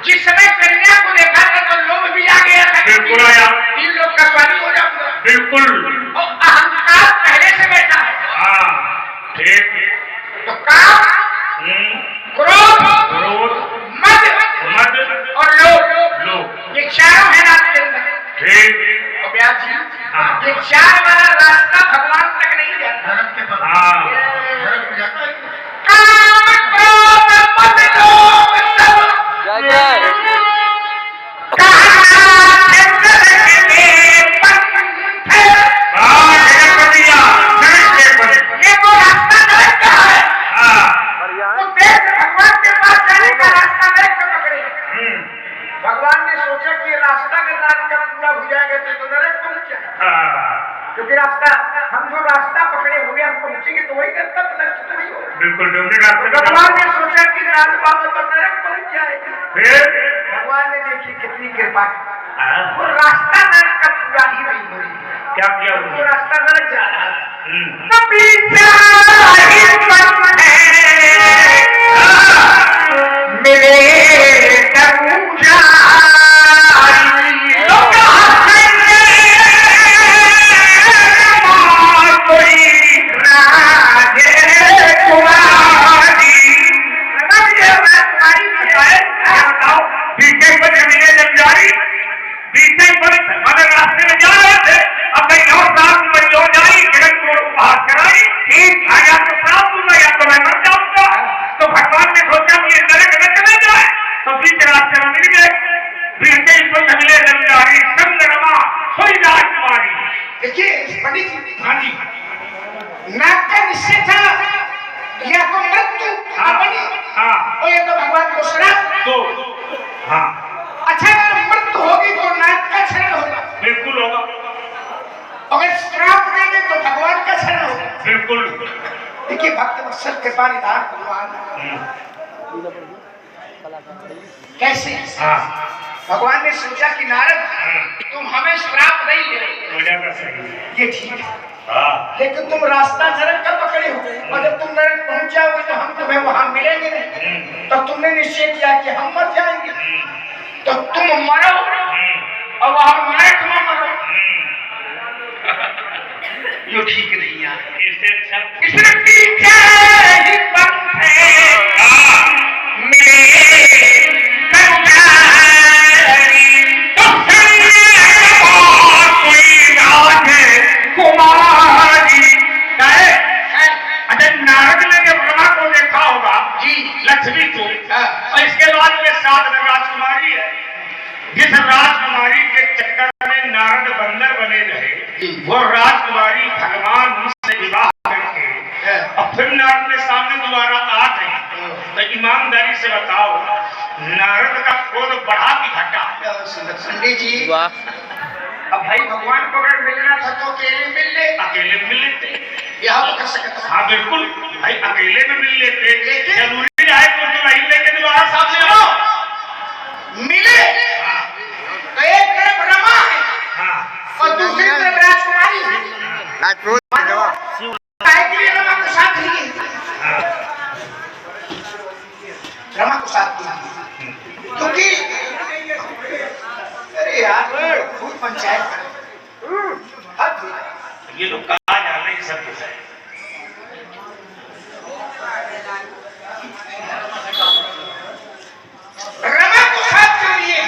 जिस समय कन्या को देखा था तो लोभ भी आ गया था। बिल्कुल आया। 3 लोग का स्वामी हो जाऊंगा। बिल्कुल। और अहंकार पहले से बैठा है। हाँ ठीक। तो काम, क्रोध, मद और लोभ, ये चारों है रात के अंदर। ठीक। और ब्यास जी, ये 4 वाला रास्ता भगवान तक नहीं जाता। काम, क्रोध, मद, लोभ सब ये तो रास्ता नरक का है। तो देश भगवान के पास जाने का रास्ता नरक का पकड़े। भगवान ने सोचा कि रास्ता के रात का पूरा हो जाएगा तो नरक पहुंच जाएगा। क्योंकि रास्ता, हम जो रास्ता पकड़े हुए हम पहुंचेंगे तो वही गंतव्य लक्ष्य तो वही होगा। बिल्कुल। भगवान ने सोचा कि रात बाबा तो नरक पहुंच जाएगा। भगवान ने देखी कितनी कृपा की, वो रास्ता नरक का पूरा ही नहीं हो रही। क्या किया वो रास्ता नरक जा रहा है। रास्ते में जा रहे थे, अब कहीं और रात में जो जाई जगत को उपहास कराई, ठीक या तो प्राप्त होगा या तो मैं मर जाऊंगा। तो भगवान ने सोचा कि ये नरक न चले जाए, तो बीच रास्ते में मिल गए। बीते पर मिले जमदारी संग रमा सोई राजकुमारी। देखिए पंडित जी, हाँ जी, नाक का निश्चय था या तो मृत्यु अपनी, और ये तो भगवान को श्राप तो हाँ अच्छा, तो मृत्यु होगी तो नाक का क्षरण होगा। बिल्कुल होगा। अगर श्राप देंगे तो भगवान का क्षरण होगा। बिल्कुल। देखिए भक्त वत्सल कृपा निधान भगवान कैसे, भगवान ने सोचा कि नारद तुम हमें श्राप नहीं दे, ये ठीक है, लेकिन तुम रास्ता नरक का पकड़े हो और जब तुम नरक पहुंच जाओगे तो हम तुम्हें वहां मिलेंगे नहीं। तो तुमने निश्चय किया कि हम मर जाएंगे, तो तुम मरो और वहां नरक में मरो, यो ठीक नहीं यार। इसने पीछे ही नारद ने जब रमा को देखा होगा जी, लक्ष्मी को, और इसके बाद में 7 राजकुमारी है, जिस राजकुमारी के चक्कर में नारद बंदर बने रहे, वो राजकुमारी भगवान से विवाह करके और फिर नारद के सामने दोबारा आ गई। तो ईमानदारी से बताओ, नारद का क्रोध बढ़ा कि घटा? संडे जी, अब भाई भगवान को अगर मिलना था तो अकेले मिल लेते, यहाँ तो कर सकता। हाँ बिल्कुल भाई, अकेले में मिल लेते, जरूरी है तो नहीं लेके दोबारा सामने आओ। मिले तो एक तरफ रमा है और दूसरी तरफ राजकुमारी है। के लिए रमा को साथ लिए, रमा को साथ लिए, क्योंकि अरे यार खूब पंचायत ये लोग कहा जा रहे हैं सब कुछ है। रमा को साथ क्यों लिए?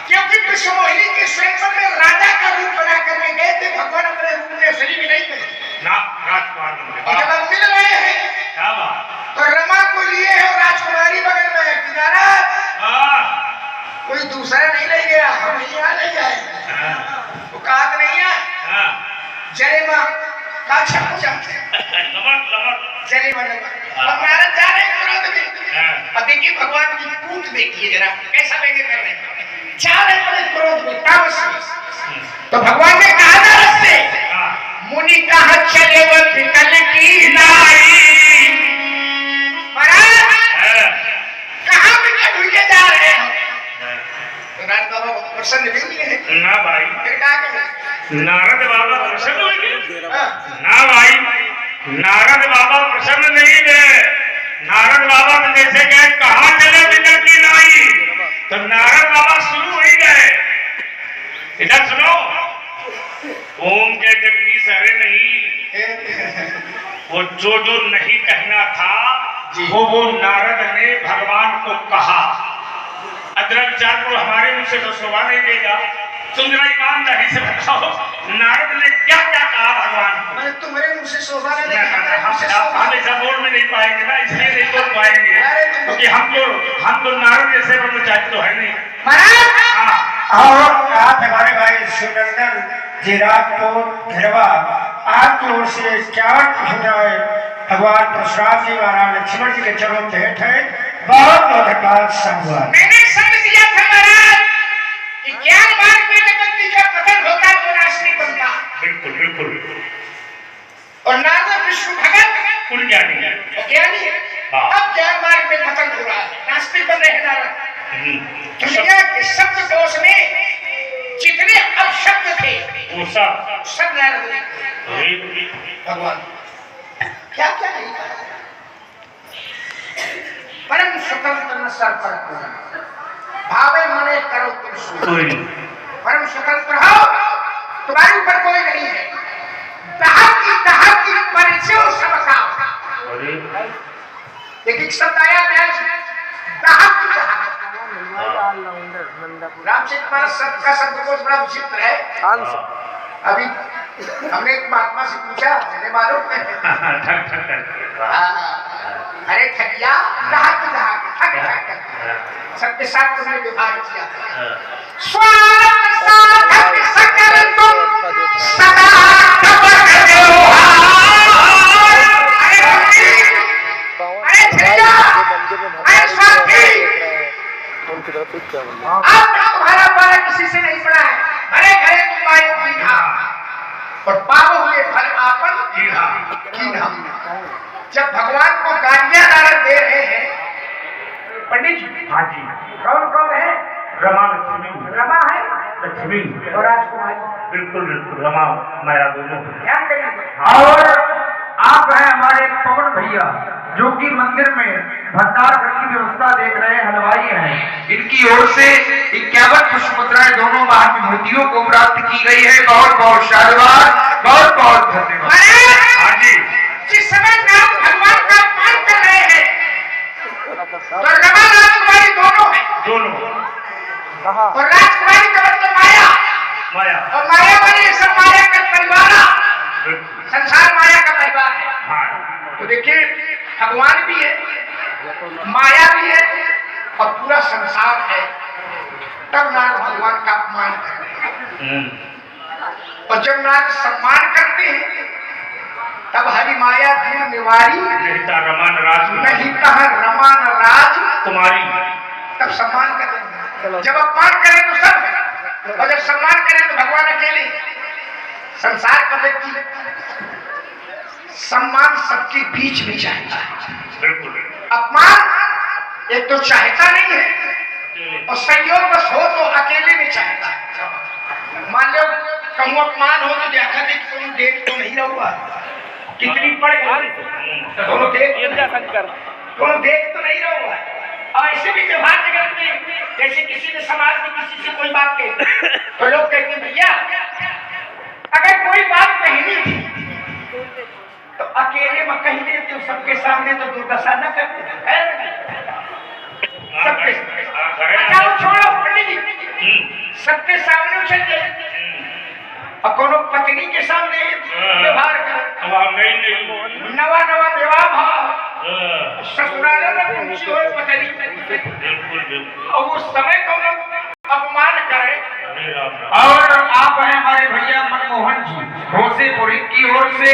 क्योंकि विश्वमोहिनी के स्वयंवर में राजा का रूप बना करके गए थे, भगवान अपने रूप में शरीर में नहीं गए ना, राजकुमार जब हम मिल रहे हैं क्या बात, तो रमा को लिए है और राजकुमारी बगल में है। किनारा कोई दूसरा नहीं ले गया, हम यहाँ ले जाएंगे। वो कहा नहीं है जरे माँ का जरे माँ अब नारद जा रहे हैं क्रोध में। अब देखिए भगवान की पूत देखिए जरा कैसा बेगे कर रहे हैं, जा रहे बड़े क्रोध में तामस में। तो भगवान ने कहा नारद से, मुनि कहाँ चले वो फिकल की नारी, महाराज कहाँ बिगड़ हुए जा रहे हैं? नारद बाबा प्रसन्न भी हुए हैं ना भाई, फिर क्या करें? नारद बाबा प्रसन्न हुए ना भाई, नारद बाबा प्रसन्न नहीं गए। नारद बाबा तो जैसे गए, कहाँ चले बिगड़ की नाई, इधर सुनो, ओम के जगदीश हरे नहीं, वो जो नहीं कहना था वो नारद ने भगवान को कहा। अदरक चार को हमारे मुंह से तो शोभा नहीं देगा। तुम जरा ईमानदारी से बताओ, नारद ने क्या क्या कहा भगवान को? मैंने तुम्हारे मुंह से शोभा नहीं हम ऐसा बोल में नहीं पाएंगे ना, इसलिए नहीं बोल पाएंगे क्योंकि हम तो नारद जैसे ब्रह्मचारी तो है नहीं। और आप हमारे भाई सुनंदन जीराजपुर घिरवा आपकी ओर से 51 घटनाएं भगवान परशुराम जी महाराज लक्ष्मण जी के चरणों के हेठ है। बहुत बहुत धन्यवाद संवाद। मैंने समझ लिया था महाराज कि ज्ञान मार्ग में जगत का पतन होता तो नास्तिक बनता। बिल्कुल बिल्कुल। और नारद विष्णु भगत कुल ज्ञानी है, ज्ञानी है। अब ज्ञान मार्ग में पतन हो रहा है, नास्तिक बन रहे हैं नारद। दुनिया के शब्द कोश में जितने अपशब्द थे वो सब नारद ने भगवान क्या क्या नहीं कहा। परम स्वतंत्र न सर पर भावे मने करो तुम सुन। परम स्वतंत्र हो, तुम्हारे ऊपर कोई नहीं है। कहा की परिचय सबका एक शब्द आया रामचरित मानस का शब्दकोश बड़ा विचित्र है। अभी हमने एक महात्मा से पूछा, मुझे मालूम है। अरे ठगिया सबके साथ तुमने विवाह किया। तुम्हारा पारा किसी से नहीं पड़ा है। भले घरे तुम आए और पाप हुए फल आपन कीन्हा। जब भगवान को गालियां नारद दे रहे हैं, पंडित जी हाँ जी, कौन कौन है? रमा लक्ष्मी, रमा है लक्ष्मी और राजकुमारी। बिल्कुल बिल्कुल, रमा माया दोनों। ध्यान करिए। और आप हैं हमारे पवन भैया जो कि मंदिर में भंडार घर की व्यवस्था देख रहे हैं, हलवाई हैं। इनकी ओर से 51 पुष्प मुद्राएं दोनों महाविभूतियों को प्राप्त की गई है। बहुत बहुत शाबाश, बहुत बहुत धन्यवाद। हाँ जी, जिस समय नाम भगवान का अपमान कर रहे हैं तो रमा राजकुमारी दोनों है, और राजकुमारी का मतलब माया, और माया वाली सब माया का परिवार, संसार माया का परिवार है। तो देखिए भगवान भी है, माया भी है और पूरा संसार है। तब नारद भगवान का अपमान कर रहे हैं। और जब नारद सम्मान करते हैं तब हरि माया दूर निवारी नहीं कहा रमान राज तुम्हारी। तब सम्मान करें, जब अपमान करें तो सब, और जब सम्मान करें तो भगवान अकेले। संसार का व्यक्ति सम्मान सबके बीच में चाहता है, अपमान एक तो चाहता नहीं है, और संयोग बस हो तो अकेले में चाहता है। मान लो कहूँ अपमान हो तो देखा तुम देख तो नहीं रहुआ, कितनी पड़ गई दोनों देख तो नहीं रहुआ। और ऐसे भी व्यवहार जगत में जैसे किसी ने समाज में किसी से कोई बात कही तो लोग कहते हैं भैया अगर कोई बात कहनी थी तो अकेले में कही देते हो, सबके सामने तो दुर्दशा न करते। सबके अच्छा वो छोड़ो पंडित जी, सबके सामने उछल गए और कोनो पत्नी के सामने व्यवहार कर नवा नवा विवाह भाव ससुराल में पूछी हो पत्नी और उस समय कोनो अपमान करे। और आप हैं हमारे भैया मनमोहन जी घोसेपुर की ओर से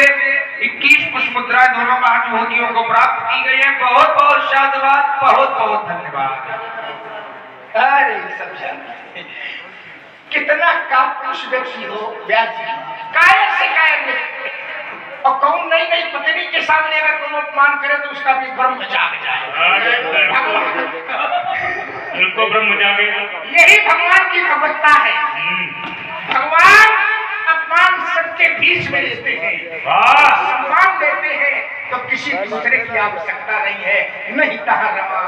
21 पुष्प मुद्राएं दोनों महाविभूतियों को प्राप्त की गई है। बहुत बहुत शाबाश, बहुत बहुत धन्यवाद। अरे समझा कितना कापुरुष व्यक्ति हो व्यास जी, कायर से कायर व्यक्ति, और कौन नई नई पत्नी के सामने अगर कोई अपमान करे तो उसका भी ब्रह्म जाग जाए। ब्रह्म जागेगा, यही भगवान की भगवत्ता है। भगवान अपमान सबके बीच में लेते हैं, सम्मान देते हैं, तो किसी दूसरे की आवश्यकता नहीं है। नहीं कहा रमा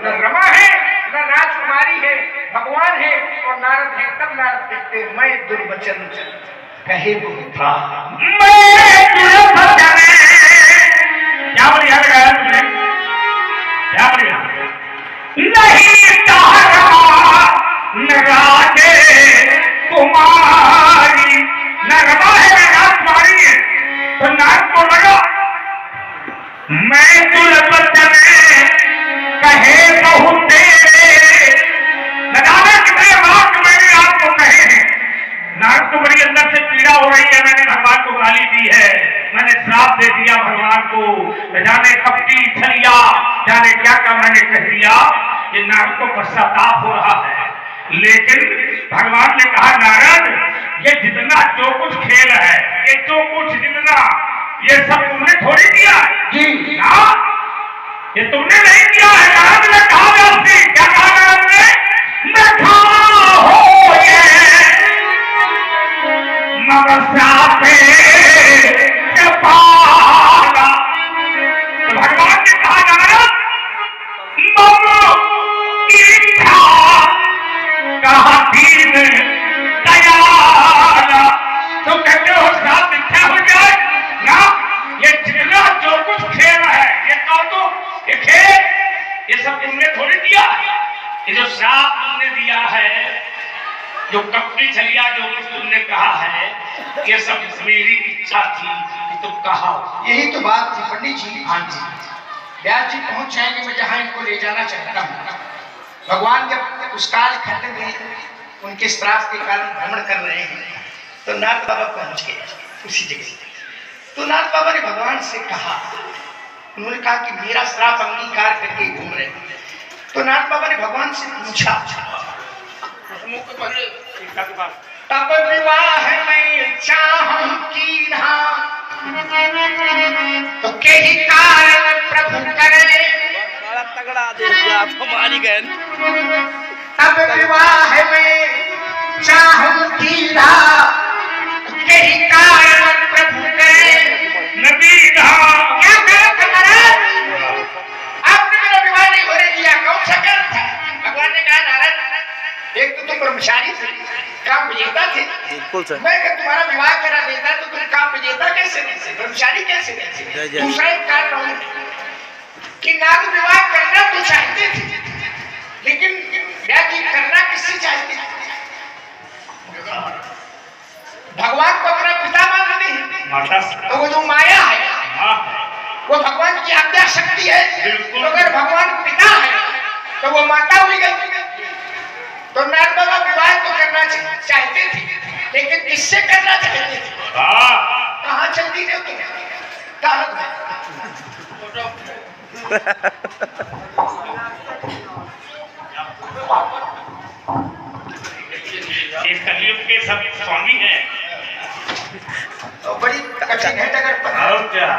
न रमा है न राजकुमारी है, भगवान है और नारद है, तब नारद कहते मैं दुर्वचन कहे बहुत था। क्या बढ़िया लगाया तुमने, क्या बढ़िया। नहीं राजे कुमारी, न रमा है न राजकुमारी है। तो नारद को लगा मैं दुर्वचन कहे बहुत तेरे, न जाने कितने वाक्य मैंने आपको कहे हैं। नारद को बड़ी अंदर से पीड़ा हो रही है, मैंने भगवान को गाली दी है, मैंने श्राप दे दिया भगवान को, न जाने कपटी छलिया, जाने क्या क्या मैंने कह दिया। ये नारद को पश्चाताप हो रहा है। लेकिन भगवान ने कहा नारद ये जितना जो कुछ खेल है, ये जो कुछ जितना, ये सब तुमने थोड़ी किया है जी ना, ये तुमने नहीं किया है। नारद ने कहा व्यास, क्या कहा नारद ने, मैं खा हो ये मगसाते के पाला। तो भगवान ने कहा नारद मम इच्छा कहा दीन दयाला। तो कहते हो श्राप मिथ्या हो जाए ना, ये जितना जो कुछ खेल है, ये कहो तो ये खेल, ये सब तुमने थोड़ी दिया। ये जो श्राप तुमने दिया है, जो कपटी छलिया जो कुछ तुमने कहा है, ये सब मेरी इच्छा थी कि तुम कहा। यही तो बात थी पंडित जी। हाँ जी, व्यास जी पहुंच जाएंगे मैं जहां इनको ले जाना चाहता हूँ। भगवान जब उस काल खंड में उनके श्राप के कारण भ्रमण कर रहे हैं, तो नाथ बाबा पहुंच गए उसी जगह। तो नाथ बाबा ने भगवान से कहा, उन्होंने कहा कि मेरा श्राप अंगीकार करके घूम रहे। तो नाथ बाबा ने भगवान से पूछा, तब विवाह में चाहूं की ना, तो के ही कारण प्रभु करे, बड़ा तगड़ा आदेश आप हमारी गए। तब विवाह में चाहूं की ना, के ही कारण प्रभु करे। नबी कहा क्या कारण था नारद? आपने मेरा विवाह नहीं होने दिया, कौन सा कारण था? भगवान ने कहा नारद, एक तो तुम ब्रह्मचारी थे, काम विजेता थे। बिल्कुल सर। मैं अगर तुम्हारा विवाह करा देता तो तुम काम विजेता कैसे नहीं थे, ब्रह्मचारी कैसे नहीं थे? दूसरा एक कारण और कि नाग विवाह करना तो चाहते थे, लेकिन व्याधि करना किससे चाहते थे? भगवान को अपना पिता मानते हैं, माता, तो वो जो माया है माँ, वो भगवान की आज्ञा शक्ति है। बिल्कुल। तो अगर भगवान पिता है तो वो माता हुई गई। तो नाथ बाबा विवाह तो करना चाहते थे, लेकिन किससे करना चाहते थे? हाँ, कहाँ चलती थे तुम? दालत में। ये कलयुग के सब स्वामी हैं। तो बड़ी कठिन है अगर पता। और क्या,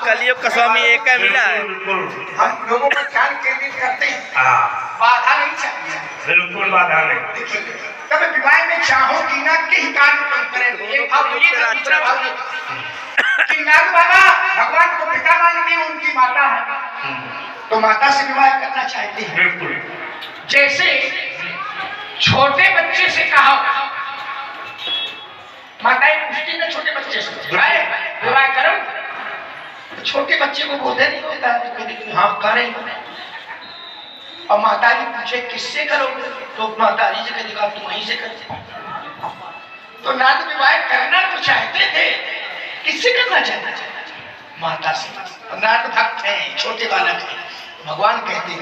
कलयुग का स्वामी एक है मिला है। बिल्कुल, हम लोगों पर ध्यान केंद्रित करते हैं, हाँ, बाधा नहीं चाहिए। बिल्कुल बाधा नहीं। देखिए, तब विवाह में चाहो कि ना के ही कारण तुम करें। एक भाव ये था, दूसरा भाव ये था कि नाग बाबा भगवान को पिता मानते हैं, उनकी माता है, तो माता से विवाह करना चाहते हैं। बिल्कुल, जैसे छोटे बच्चे से कहा, माताएं पूछती है छोटे बच्चे से विवाह करो, तो छोटे बच्चे को बोधे नहीं होता है, हाँ करें। और माता जी पूछे किससे करोगे, तो माता जी से कहेगा तुम वहीं से करते। तो नाथ विवाह करना तो चाहते थे, किससे करना चाहते थे? माता से। नाथ भक्त हैं, छोटे बालक हैं, भगवान कहते हैं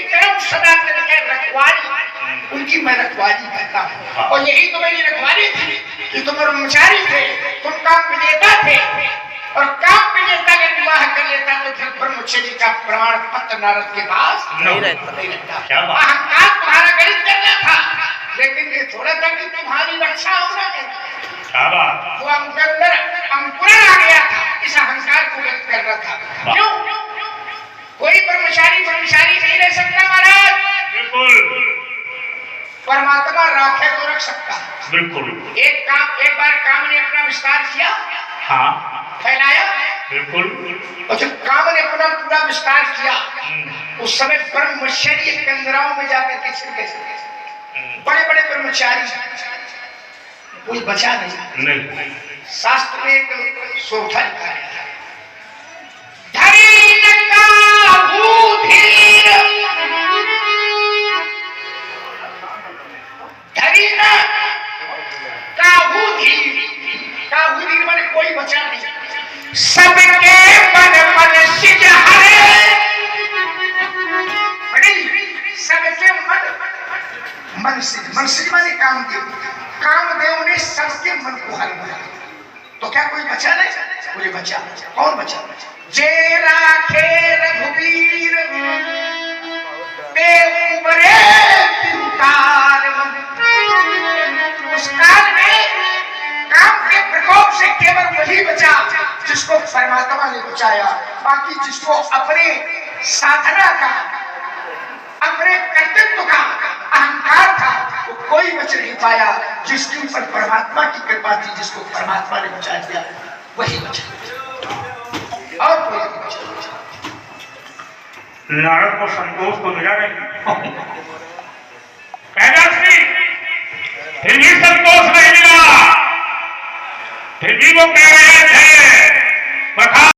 करम सदा तिनके रखेवारी, उनकी मैं रखवाली करता हूँ। और यही तो मेरी रखवाली थी कि तुम ब्रह्मचारी थे, तुम काम विजेता थे, और काम पे लेता अगर विवाह कर लेता तो फिर ब्रह्मचर्य का प्रमाण पत्र नारद के पास नहीं रहता। नहीं रहता। क्या बात? अहंकार तुम्हारा गणित करना था, लेकिन ये थोड़ा था कि तुम्हारी रक्षा होना है। क्या बात? वो अंदर अंकुरण आ गया था, इस अहंकार को व्यक्त कर रहा था। क्यों? कोई ब्रह्मचारी नहीं रह सकता महाराज। बिल्कुल परमात्मा राखे तो रख सकता है। बिल्कुल। एक बार काम ने अपना विस्तार किया, हाँ फैलाया, बिल्कुल। और जब काम ने अपना पूरा विस्तार किया उस समय ब्रह्मचर्य केंद्रों में जाकर के छिड़के बड़े बड़े ब्रह्मचारी, कोई बचा नहीं। शास्त्र में एक सोठा लिखा है, काहूधीर माने कोई बचा नहीं। सबके मन सिज हरे, सबके मन सिज माने कामदेव ने सबके मन को हर दिया। तो क्या कोई बचा नहीं? कोई बचा। कौन बचा? जे राखे रघुवीर ते उबरे तिरुतार। उस काल में काम के प्रकोप से केवल वही बचा जिसको परमात्मा ने बचाया। बाकी जिसको अपने साधना का, अपने कर्तव्य का अहंकार था, वो कोई बच नहीं पाया। जिसके ऊपर परमात्मा की कृपा थी, जिसको परमात्मा ने बचा दिया, वही बचा, और कोई नहीं बचा। नारद को संतोष तो मिला नहीं, कैलाश फिर भी संतोष नहीं मिला। फिर भी वो कह रहे थे